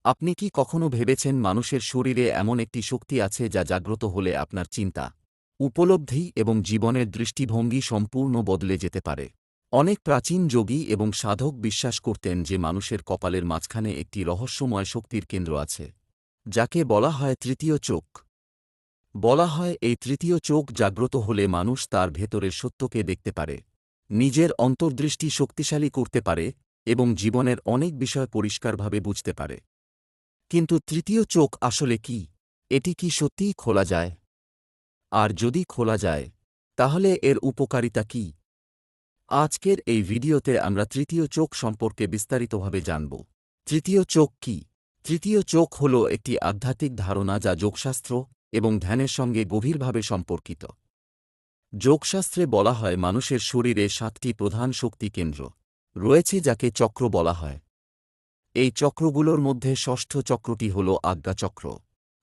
আপনি কি কখনো ভেবেছেন মানুষের শরীরে এমন একটি শক্তি আছে যা জাগ্রত হলে আপনার চিন্তা, উপলব্ধি এবং জীবনের দৃষ্টিভঙ্গি সম্পূর্ণ বদলে যেতে পারে? অনেক প্রাচীন যোগী এবং সাধক বিশ্বাস করতেন যে মানুষের কপালের মাঝখানে একটি রহস্যময় শক্তির কেন্দ্র আছে, যাকে বলা হয় তৃতীয় চোখ। বলা হয় এই তৃতীয় চোখ জাগ্রত হলে মানুষ তার ভেতরের সত্যকে দেখতে পারে, নিজের অন্তর্দৃষ্টি শক্তিশালী করতে পারে এবং জীবনের অনেক বিষয় পরিষ্কারভাবে বুঝতে পারে। কিন্তু তৃতীয় চোখ আসলে কি? এটি কি সত্যিই খোলা যায়? আর যদি খোলা যায়, তাহলে এর উপকারিতা কি? আজকের এই ভিডিওতে আমরা তৃতীয় চোখ সম্পর্কে বিস্তারিতভাবে জানব। তৃতীয় চোখ কি? তৃতীয় চোখ হল একটি আধ্যাত্মিক ধারণা যা যোগশাস্ত্র এবং ধ্যানের সঙ্গে গভীরভাবে সম্পর্কিত। যোগশাস্ত্রে বলা হয় মানুষের শরীরে 7টি প্রধান শক্তি কেন্দ্র রয়েছে যাকে চক্র বলা হয়। এই চক্রগুলোর মধ্যে ষষ্ঠ চক্রটি হল আজ্ঞাচক্র,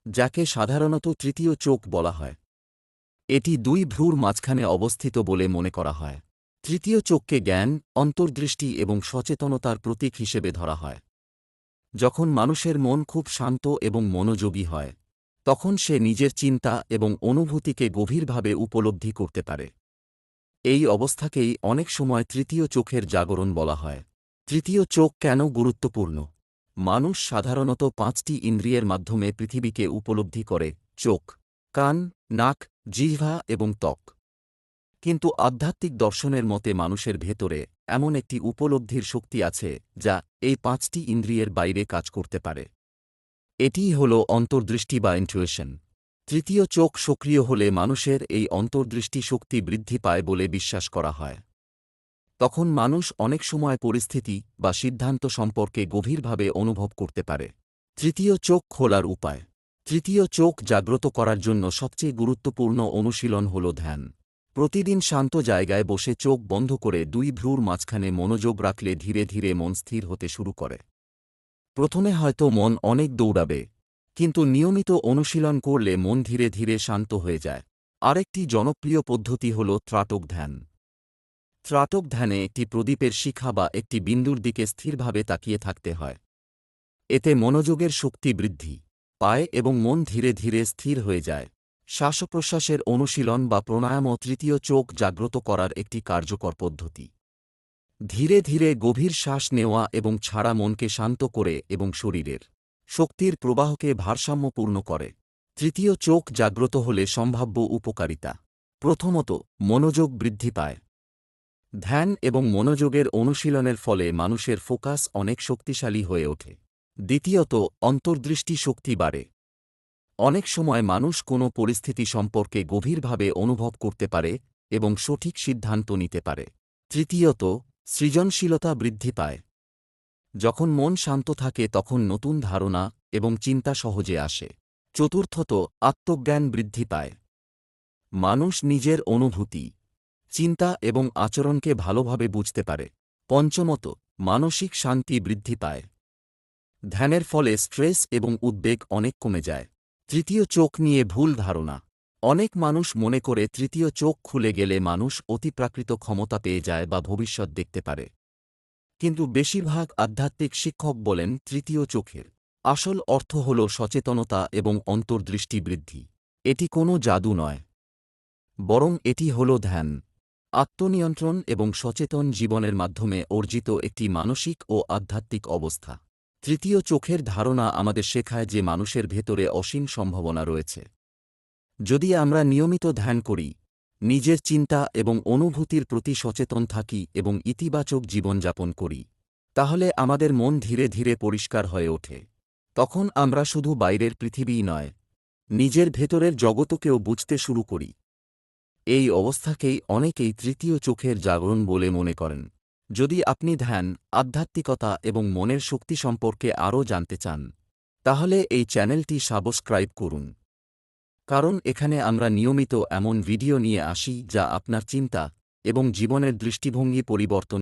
যাকে সাধারণত তৃতীয় চোখ বলা হয়। এটি দুই ভ্রুর মাঝখানে অবস্থিত বলে মনে করা হয়। তৃতীয় চোখকে জ্ঞান, অন্তর্দৃষ্টি এবং সচেতনতার প্রতীক হিসেবে ধরা হয়। যখন মানুষের মন খুব শান্ত এবং মনোযোগী হয়, তখন সে নিজের চিন্তা এবং অনুভূতিকে গভীরভাবে উপলব্ধি করতে পারে। এই অবস্থাকেই অনেক সময় তৃতীয় চোখের জাগরণ বলা হয়। তৃতীয় চোখ কেন গুরুত্বপূর্ণ? মানুষ সাধারণত 5টি ইন্দ্রিয়ের মাধ্যমে পৃথিবীকে উপলব্ধি করে: চোখ, কান, নাক, জিহ্বা এবং ত্বক। কিন্তু আধ্যাত্মিক দর্শনের মতে মানুষের ভেতরে এমন একটি উপলব্ধির শক্তি আছে যা এই 5টি ইন্দ্রিয়ের বাইরে কাজ করতে পারে। এটিই হল অন্তর্দৃষ্টি বা ইনটুইশন। তৃতীয় চোখ সক্রিয় হলে মানুষের এই অন্তর্দৃষ্টি শক্তি বৃদ্ধি পায় বলে বিশ্বাস করা হয়। তখন মানুষ অনেক সময় পরিস্থিতি বা সিদ্ধান্ত সম্পর্কে গভীরভাবে অনুভব করতে পারে। তৃতীয় চোখ খোলার উপায়। তৃতীয় চোখ জাগ্রত করার জন্য সবচেয়ে গুরুত্বপূর্ণ অনুশীলন হল ধ্যান। প্রতিদিন শান্ত জায়গায় বসে চোখ বন্ধ করে দুই ভ্রুর মাঝখানে মনোযোগ রাখলে ধীরে ধীরে মন স্থির হতে শুরু করে। প্রথমে হয়তো মন অনেক দৌড়াবে, কিন্তু নিয়মিত অনুশীলন করলে মন ধীরে ধীরে শান্ত হয়ে যায়। আরেকটি জনপ্রিয় পদ্ধতি হল ত্রাটক ধ্যান। ত্রাটক ধ্যানে একটি প্রদীপের শিখা বা একটি বিন্দুর দিকে স্থিরভাবে তাকিয়ে থাকতে হয়। এতে মনোযোগের শক্তি বৃদ্ধি পায় এবং মন ধীরে ধীরে স্থির হয়ে যায়। শ্বাসপ্রশ্বাসের অনুশীলন বা প্রাণায়ামও তৃতীয় চোখ জাগ্রত করার একটি কার্যকর পদ্ধতি। ধীরে ধীরে গভীর শ্বাস নেওয়া এবং ছাড়া মনকে শান্ত করে এবং শরীরের শক্তির প্রবাহকে ভারসাম্যপূর্ণ করে। তৃতীয় চোখ জাগ্রত হলে সম্ভাব্য উপকারিতা: প্রথমত, মনোযোগ বৃদ্ধি পায়। ধ্যান এবং মনোযোগের অনুশীলনের ফলে মানুষের ফোকাস অনেক শক্তিশালী হয়ে ওঠে। দ্বিতীয়ত, অন্তর্দৃষ্টি শক্তি বাড়ে। অনেক সময় মানুষ কোনো পরিস্থিতি সম্পর্কে গভীরভাবে অনুভব করতে পারে এবং সঠিক সিদ্ধান্ত নিতে পারে। তৃতীয়ত, সৃজনশীলতা বৃদ্ধি পায়। যখন মন শান্ত থাকে তখন নতুন ধারণা এবং চিন্তা সহজে আসে। চতুর্থত, আত্মজ্ঞান বৃদ্ধি পায়। মানুষ নিজের অনুভূতি, চিন্তা এবং আচরণকে ভালোভাবে বুঝতে পারে। পঞ্চমত, মানসিক শান্তি বৃদ্ধি পায়। ধ্যানের ফলে স্ট্রেস এবং উদ্বেগ অনেক কমে যায়। তৃতীয় চোখ নিয়ে ভুল ধারণা। অনেক মানুষ মনে করে তৃতীয় চোখ খুলে গেলে মানুষ অতিপ্রাকৃত ক্ষমতা পেয়ে যায় বা ভবিষ্যৎ দেখতে পারে। কিন্তু বেশিরভাগ আধ্যাত্মিক শিক্ষক বলেন তৃতীয় চোখের আসল অর্থ হল সচেতনতা এবং অন্তর্দৃষ্টি বৃদ্ধি। এটি কোনো জাদু নয়, বরং এটি হল ধ্যান, আত্মনিয়ন্ত্রণ এবং সচেতন জীবনের মাধ্যমে অর্জিত একটি মানসিক ও আধ্যাত্মিক অবস্থা। তৃতীয় চোখের ধারণা আমাদের শেখায় যে মানুষের ভেতরে অসীম সম্ভাবনা রয়েছে। যদি আমরা নিয়মিত ধ্যান করি, নিজের চিন্তা এবং অনুভূতির প্রতি সচেতন থাকি এবং ইতিবাচক জীবনযাপন করি, তাহলে আমাদের মন ধীরে ধীরে পরিষ্কার হয়ে ওঠে। তখন আমরা শুধু বাইরের পৃথিবীই নয়, নিজের ভেতরের জগতকেও বুঝতে শুরু করি। এই অবস্থাকেই অনেকেই তৃতীয় চোখের জাগরণ বলে মনে করেন। যদি আপনি ধ্যান, আধ্যাত্মিকতা এবং মনের শক্তি সম্পর্কে আরও জানতে চান, তাহলে এই চ্যানেলটি সাবস্ক্রাইব করুন। কারণ এখানে আমরা নিয়মিত এমন ভিডিও নিয়ে আসি যা আপনার চিন্তা এবং জীবনের দৃষ্টিভঙ্গি পরিবর্তন